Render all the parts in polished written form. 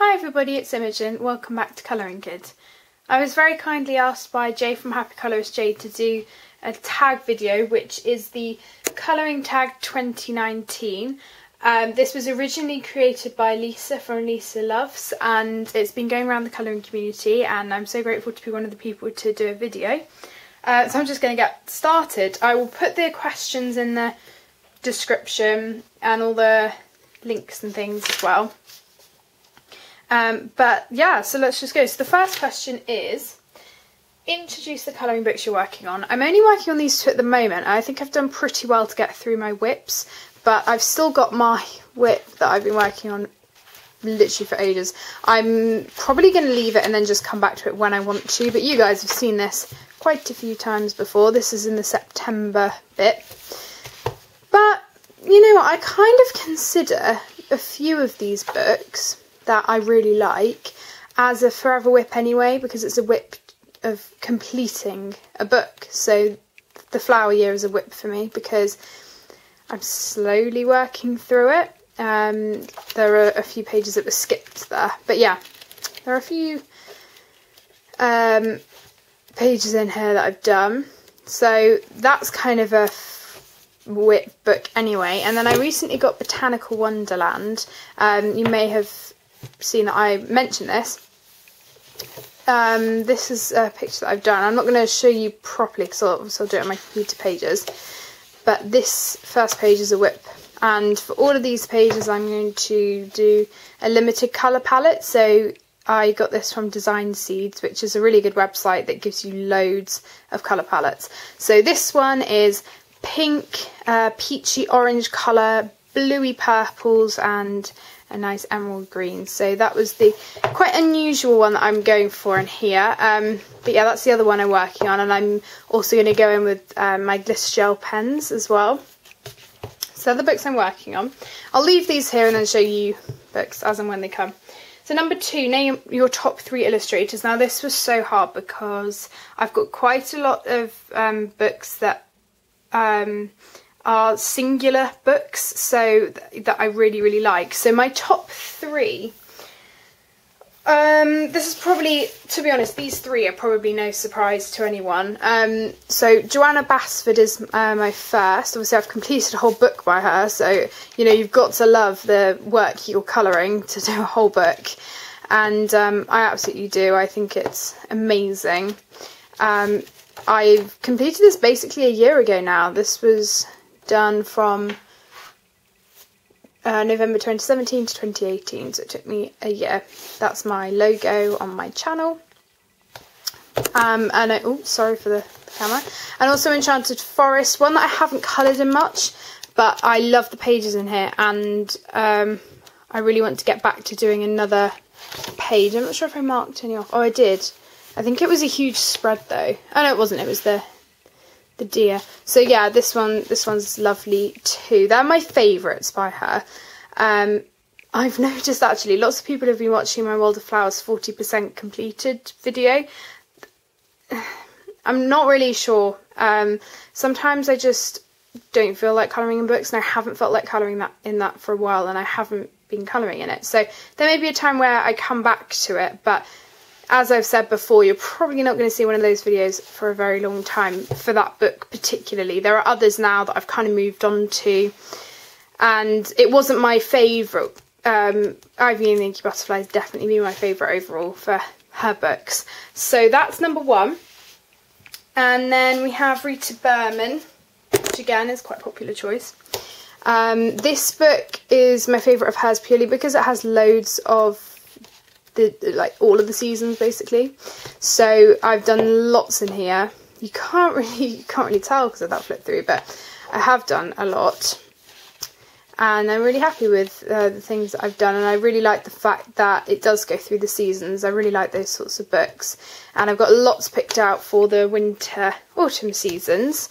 Hi everybody, it's Imogen. Welcome back to Colouring Kid. I was very kindly asked by Jay from Happy Colourist Jay to do a tag video, which is the Colouring Tag 2019. This was originally created by Lisa from Lisa Loves, and it's been going around the colouring community, and I'm so grateful to be one of the people to do a video. So I'm just going to get started. I will put the questions in the description and all the links and things as well. But yeah, so let's just go. So the first question is, introduce the colouring books you're working on. I'm only working on these two at the moment. I think I've done pretty well to get through my whips, but I've still got my whip that I've been working on literally for ages. I'm probably going to leave it and then just come back to it when I want to, but you guys have seen this quite a few times before. This is in the September bit. But, you know what, I kind of consider a few of these books that I really like as a forever whip anyway, because it's a whip of completing a book. So the flower year is a whip for me because I'm slowly working through it. There are a few pages that were skipped there, but yeah, there are a few pages in here that I've done. So that's kind of a whip book anyway. And then I recently got Botanical Wonderland. You may have seen that I mentioned this. This is a picture that I've done. I'm not going to show you properly because I'll do it on my computer pages, but this first page is a whip, and for all of these pages I'm going to do a limited colour palette. So I got this from Design Seeds, which is a really good website that gives you loads of colour palettes. So this one is pink, peachy orange colour, bluey purples and a nice emerald green. So that was the quite unusual one that I'm going for in here. But yeah, that's the other one I'm working on, and I'm also going to go in with my glitter gel pens as well. So the books I'm working on. I'll leave these here and then show you books as and when they come. So number 2, name your top 3 illustrators. Now this was so hard because I've got quite a lot of books that are singular books, so that I really like. So my top 3, this is probably, to be honest, these 3 are probably no surprise to anyone. So Joanna Basford is my first. Obviously I've completed a whole book by her, so you know, you've got to love the work you're colouring to do a whole book, and I absolutely do. I think it's amazing. I've completed this basically a year ago now. This was done from November 2017 to 2018, so it took me a year. That's my logo on my channel. Oh, sorry for the camera. And also Enchanted Forest, one that I haven't coloured in much, but I love the pages in here, and I really want to get back to doing another page. I'm not sure if I marked any off. Oh, I did. I think it was a huge spread though. Oh no, it wasn't. It was the deer. So yeah, this one's lovely too. They're my favourites by her. I've noticed actually lots of people have been watching my World of Flowers 40% completed video. I'm not really sure. Sometimes I just don't feel like colouring in books, and I haven't felt like colouring that for a while, and I haven't been colouring in it. So there may be a time where I come back to it, but as I've said before, you're probably not going to see one of those videos for a very long time for that book particularly. There are others now that I've kind of moved on to, and it wasn't my favourite. Ivy and the Inky Butterfly has definitely been my favourite overall for her books. So that's number 1. And then we have Rita Berman, which again is quite a popular choice. This book is my favourite of hers purely because it has loads of all of the seasons basically. So I've done lots in here. You can't really tell because of that flip through, but I have done a lot, and I'm really happy with the things that I've done, and I really like the fact that it does go through the seasons. I really like those sorts of books, and I've got lots picked out for the winter autumn seasons.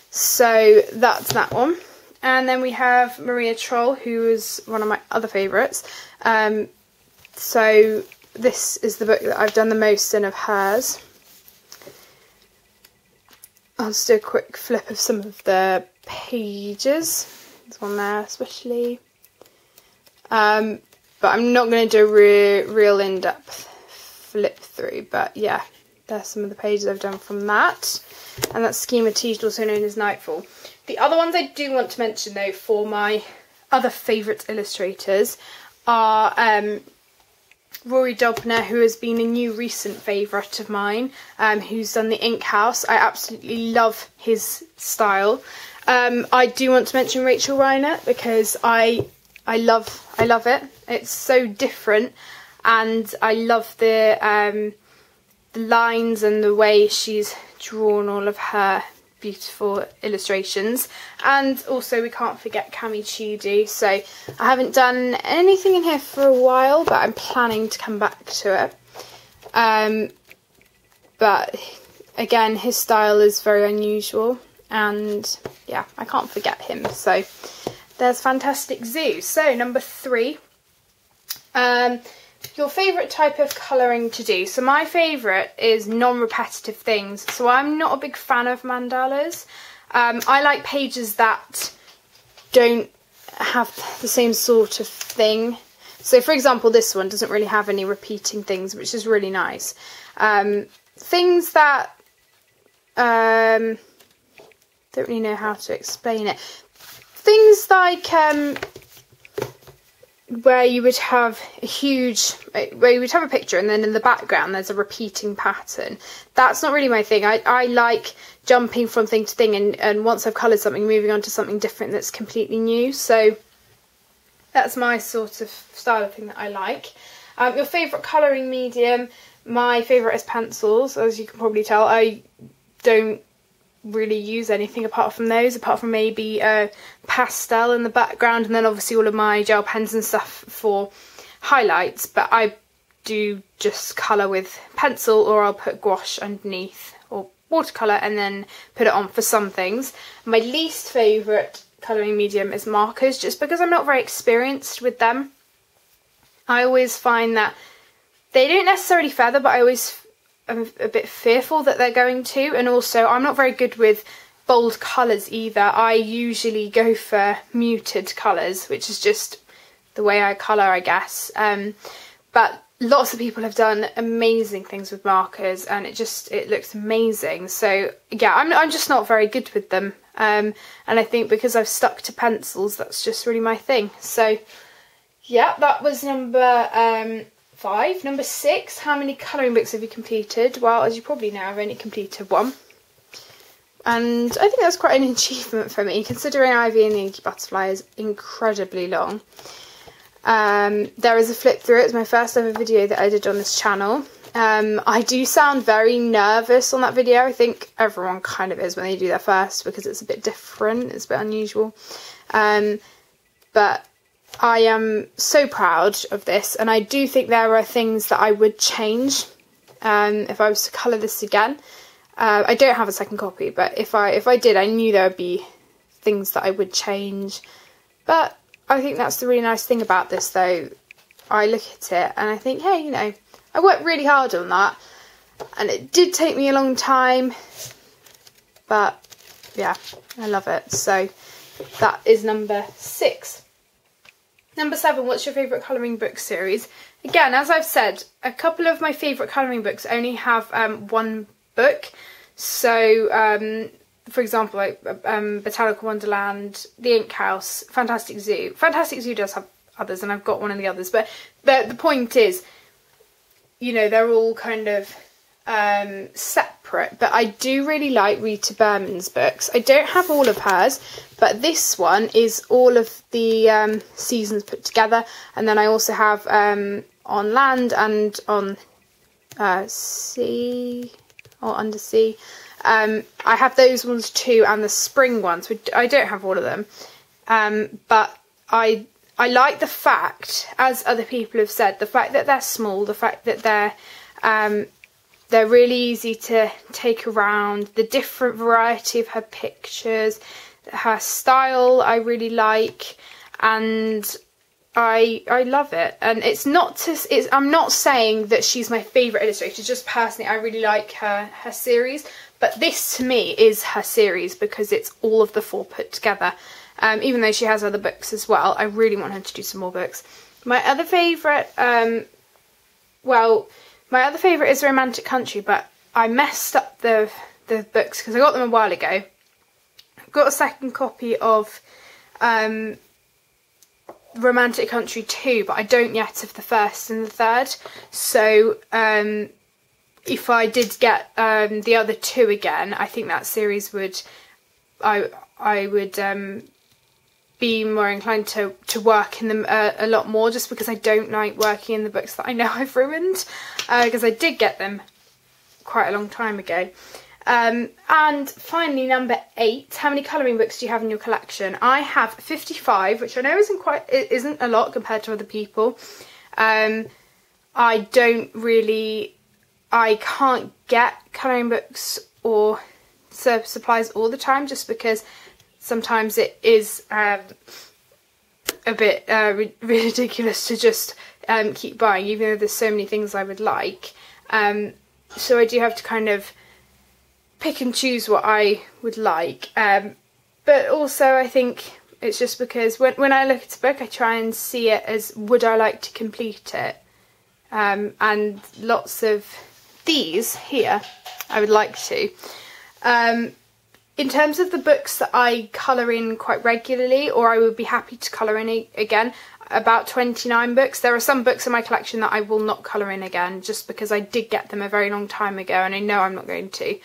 So that's that one. And then we have Maria Troll, who is one of my other favourites. So this is the book that I've done the most in of hers. I'll just do a quick flip of some of the pages. There's one there especially. but I'm not going to do a real in-depth flip through. But yeah, there's some of the pages I've done from that. And that's Schema Teased, also known as Nightfall. The other ones I do want to mention though, for my other favourite illustrators, are Rory Dobner, who has been a new recent favourite of mine, who's done the Ink House. I absolutely love his style. I do want to mention Rachel Reiner, because I love it. It's so different, and I love the lines and the way she's drawn all of her beautiful illustrations. And also we can't forget Cami Chidi. So I haven't done anything in here for a while, but I'm planning to come back to it. But again, his style is very unusual, and yeah, I can't forget him. So there's Fantastic Zoo. So number 3, your favourite type of colouring to do. So my favourite is non-repetitive things. So I'm not a big fan of mandalas. I like pages that don't have the same sort of thing. So for example, this one doesn't really have any repeating things, which is really nice. Things that, don't really know how to explain it. Things like, where you would have a picture and then in the background there's a repeating pattern. That's not really my thing. I like jumping from thing to thing, and once I've coloured something, moving on to something different that's completely new. So that's my sort of style of thing that I like. Your favourite colouring medium? My favourite is pencils. As you can probably tell, I don't really use anything apart from those, apart from maybe a pastel in the background, and then obviously all of my gel pens and stuff for highlights. But I do just colour with pencil, or I'll put gouache underneath, or watercolour, and then put it on for some things. My least favourite colouring medium is markers, just because I'm not very experienced with them. I always find that they don't necessarily feather, but I'm a bit fearful that they're going to, and also I'm not very good with bold colours either. I usually go for muted colours, which is just the way I colour, I guess. But lots of people have done amazing things with markers, and it looks amazing. So yeah, I'm just not very good with them, and I think because I've stuck to pencils, that's just really my thing. So yeah, that was number 5. Number 6, how many colouring books have you completed? Well, as you probably know, I've only completed 1. And I think that's quite an achievement for me, considering Ivy and the Inky Butterfly is incredibly long. There is a flip through. It's my first ever video that I did on this channel. I do sound very nervous on that video. I think everyone kind of is when they do their first, because it's a bit different, it's a bit unusual. But I am so proud of this, and I do think there are things that I would change if I was to colour this again. I don't have a second copy, but if I did, I knew there would be things that I would change. But I think that's the really nice thing about this, though. I look at it and I think, hey, you know, I worked really hard on that, and it did take me a long time, but yeah, I love it. So that is number 6. Number 7, what's your favourite colouring book series? Again, as I've said, a couple of my favourite colouring books only have 1 book. So, for example, like Botanical Wonderland, The Ink House, Fantastic Zoo. Fantastic Zoo does have others, and I've got one of the others. But the point is, you know, they're all kind of separate. But I do really like Rita Berman's books. I don't have all of hers, but this one is all of the seasons put together. And then I also have On Land and On Sea, or Under Sea. I have those ones too, and the spring ones. I don't have all of them, but I like the fact, as other people have said, the fact that they're small, the fact that they're really easy to take around, the different variety of her pictures, her style I really like, and I love it. And I'm not saying that she's my favourite illustrator, just personally I really like her series, but this to me is her series because it's all of the 4 put together. Even though she has other books as well, I really want her to do some more books. My other favourite, well, my other favourite is Romantic Country, but I messed up the books because I got them a while ago. I've got a second copy of Romantic Country 2, but I don't yet of the first and the third. So if I did get the other two again, I think that series would, I would be more inclined to work in them a lot more, just because I don't like working in the books that I know I've ruined, because I did get them quite a long time ago. And finally, number 8, how many colouring books do you have in your collection? I have 55, which I know isn't a lot compared to other people. I can't get colouring books or supplies all the time, just because sometimes it is a bit ridiculous to just keep buying, even though there's so many things I would like. So I do have to kind of pick and choose what I would like. But also I think it's just because when I look at a book, I try and see it as, would I like to complete it? And lots of these here, I would like to. In terms of the books that I colour in quite regularly, or I would be happy to colour in again, about 29 books. There are some books in my collection that I will not colour in again, just because I did get them a very long time ago and I know I'm not going to,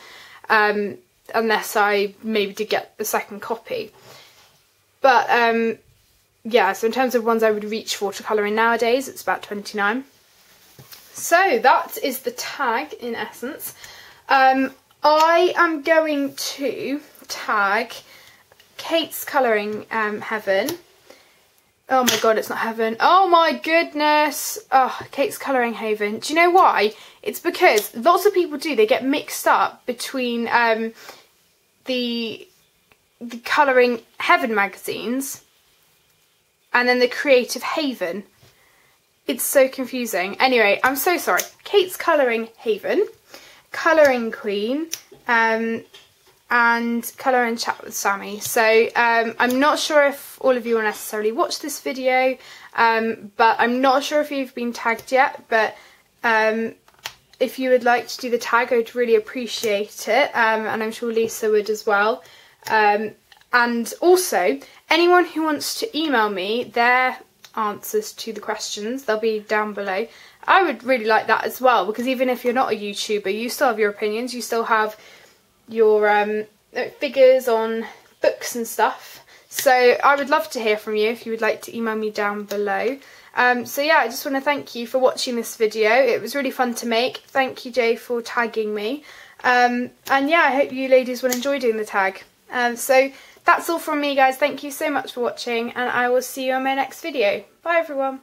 unless I maybe did get the second copy. But yeah, so in terms of ones I would reach for to colour in nowadays, it's about 29. So that is the tag in essence. I am going to tag Kate's Colouring Heaven. Oh my god, it's not Heaven. Oh my goodness. Oh, Kate's Colouring Haven. Do you know why? It's because lots of people do. They get mixed up between the Colouring Heaven magazines and then the Creative Haven. It's so confusing. Anyway, I'm so sorry. Kate's Colouring Haven, Colouring Queen, and Colour and Chat with Sammie. So I'm not sure if all of you will necessarily watch this video, but I'm not sure if you've been tagged yet, but if you would like to do the tag, I would really appreciate it, and I'm sure Lisa would as well. And also, anyone who wants to email me their answers to the questions, they'll be down below. I would really like that as well, because even if you're not a YouTuber, you still have your opinions, you still have your figures on books and stuff. So I would love to hear from you if you would like to email me down below. So yeah, I just want to thank you for watching this video. It was really fun to make. Thank you, Jay, for tagging me. And yeah, I hope you ladies will enjoy doing the tag. So that's all from me, guys. Thank you so much for watching, and I will see you on my next video. Bye, everyone.